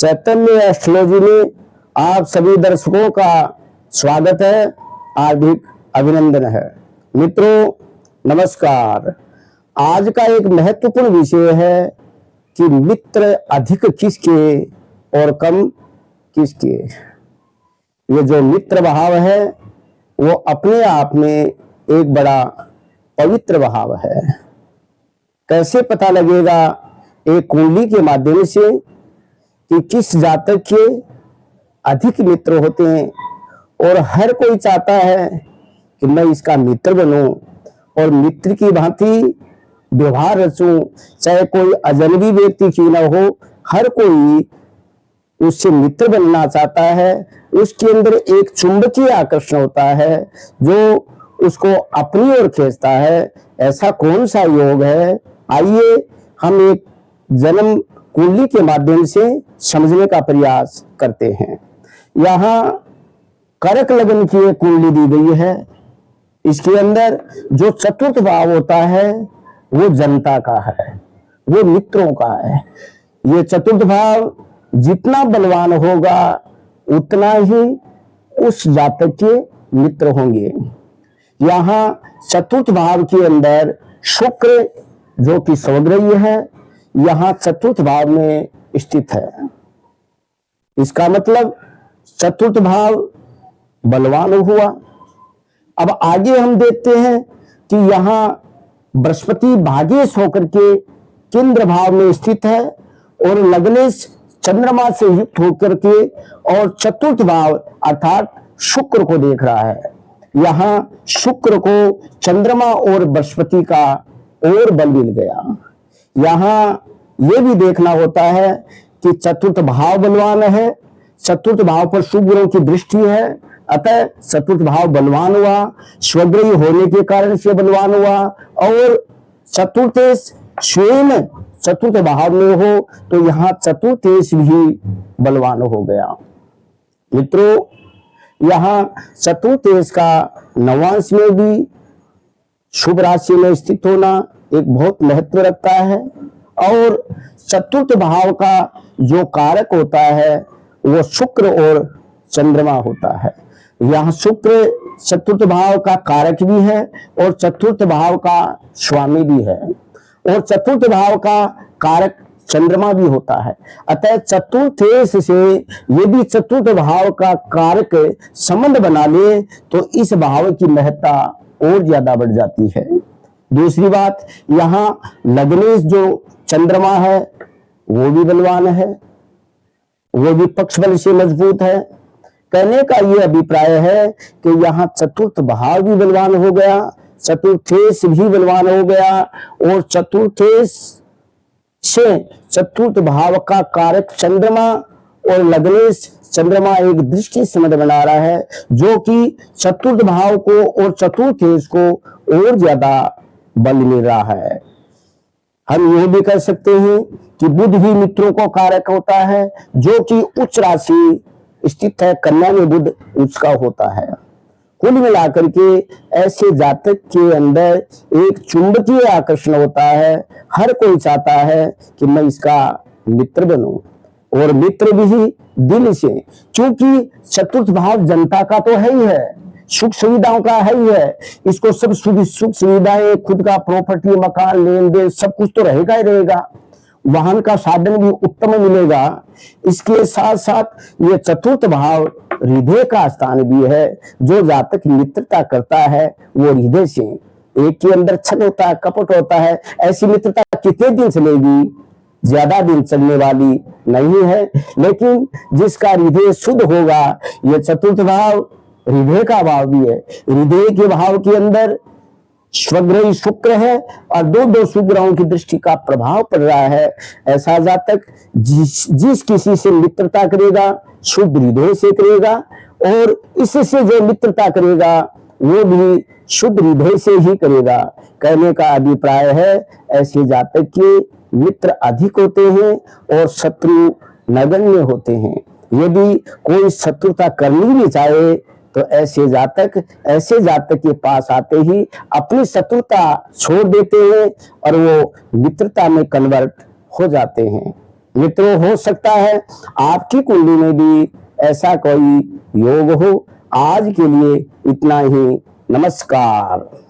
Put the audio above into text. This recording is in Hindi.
चैतन्य एस्ट्रोलॉजी में आप सभी दर्शकों का स्वागत है, हार्दिक अभिनंदन है। मित्रों नमस्कार। आज का एक महत्वपूर्ण विषय है कि मित्र अधिक किसके और कम किसके। ये जो मित्र भाव है वो अपने आप में एक बड़ा पवित्र भाव है। कैसे पता लगेगा? एक कुंडली के माध्यम से कि किस जातक के अधिक मित्र होते हैं, और हर कोई चाहता है कि मैं इसका मित्र बनूं और मित्र की भांति व्यवहार रचूं, चाहे कोई अजनबी व्यक्ति क्यों ना हो, हर कोई उससे मित्र बनना चाहता है। उसके अंदर एक चुंबकीय आकर्षण होता है जो उसको अपनी ओर खींचता है। ऐसा कौन सा योग है? आइए हम एक जन्म कुंडली के माध्यम से समझने का प्रयास करते हैं। यहाँ कर्क लग्न की एक कुंडली दी गई है। इसके अंदर जो चतुर्थ भाव होता है वो जनता का है, वो मित्रों का है। ये चतुर्थ भाव जितना बलवान होगा उतना ही उस जातक के मित्र होंगे। यहाँ चतुर्थ भाव के अंदर शुक्र जो कि स्वग्रही है, यहाँ चतुर्थ भाव में स्थित है। इसका मतलब चतुर्थ भाव बलवान हुआ। अब आगे हम देखते हैं कि यहाँ बृहस्पति भाग्येश होकर के केंद्र भाव में स्थित है और लग्नेश चंद्रमा से युक्त होकर के और चतुर्थ भाव अर्थात शुक्र को देख रहा है। यहाँ शुक्र को चंद्रमा और बृहस्पति का और बल मिल गया। यहाँ ये भी देखना होता है कि चतुर्थ भाव बलवान है, चतुर्थ भाव पर शुभ ग्रहों की दृष्टि है, अतः चतुर्थ भाव बलवान हुआ, स्वग्रही होने के कारण से बलवान हुआ। और चतुर्थेश स्वयं चतुर्थ भाव में हो तो यहाँ चतुर्थेश भी बलवान हो गया। मित्रों यहाँ चतुर्थेश का नवांश में भी शुभ राशि में स्थित होना एक बहुत महत्व रखता है। और चतुर्थ भाव का जो कारक होता है वो शुक्र और चंद्रमा होता है। यहाँ शुक्र चतुर्थ भाव का कारक भी है और चतुर्थ भाव का स्वामी भी है, और चतुर्थ भाव का कारक चंद्रमा भी होता है। अतः चतुर्थेश से यदि चतुर्थ भाव का कारक संबंध बना ले तो इस भाव की महत्ता और ज्यादा बढ़ जाती है। दूसरी बात, यहाँ लग्नेश जो चंद्रमा है वो भी बलवान है, वो भी पक्ष बल से मजबूत है। कहने का ये अभिप्राय है कि यहाँ चतुर्थ भाव भी बलवान हो गया, चतुर्थेश भी बलवान हो गया, और चतुर्थेश से चतुर्थ भाव का कारक चंद्रमा और लग्नेश चंद्रमा एक दृष्टि संबंध बना रहा है जो कि चतुर्थ भाव को और चतुर्थेश को और ज्यादा बल मिल रहा है। हम यह भी कह सकते हैं कि बुध भी मित्रों को कारक होता है, जो कि उच्च राशि स्थित है, कन्या में बुध उच्च का होता है। कुल मिलाकर के ऐसे जातक के अंदर एक चुंबकीय आकर्षण होता है। हर कोई चाहता है कि मैं इसका मित्र बनूं, और मित्र भी दिल से, क्योंकि चतुर्थ भाव जनता का तो है ही है, सुख सुविधाओं का है ही है। इसको सब सुख सुविधाएं, खुद का प्रॉपर्टी, मकान, लेन देन सब कुछ तो रहेगा ही रहेगा, वाहन का साधन भी उत्तम मिलेगा। इसके साथ साथ ये चतुर्थ भाव हृदय का स्थान भी है। जो जातक मित्रता करता है वो हृदय से, एक के अंदर छल होता है, कपट होता है, ऐसी मित्रता कितने दिन चलेगी? ज्यादा दिन चलने वाली नहीं है। लेकिन जिसका हृदय शुद्ध होगा, ये चतुर्थ भाव हृदय का भाव भी है। हृदय के भाव के अंदर स्वग्रही शुक्र है और दो शुभ ग्रहों की दृष्टि का प्रभाव पड़ रहा है। ऐसा जातक जिस किसी से मित्रता करेगा शुद्ध हृदय से करेगा, और इससे जो मित्रता करेगा वो भी शुद्ध हृदय से ही करेगा। कहने का अभिप्राय है ऐसे जातक के मित्र अधिक होते हैं और शत्रु नगण्य होते हैं। यदि कोई शत्रुता करनी भी चाहे तो ऐसे जातक के पास आते ही अपनी शत्रुता छोड़ देते हैं और वो मित्रता में कन्वर्ट हो जाते हैं। मित्रों, हो सकता है आपकी कुंडली में भी ऐसा कोई योग हो। आज के लिए इतना ही। नमस्कार।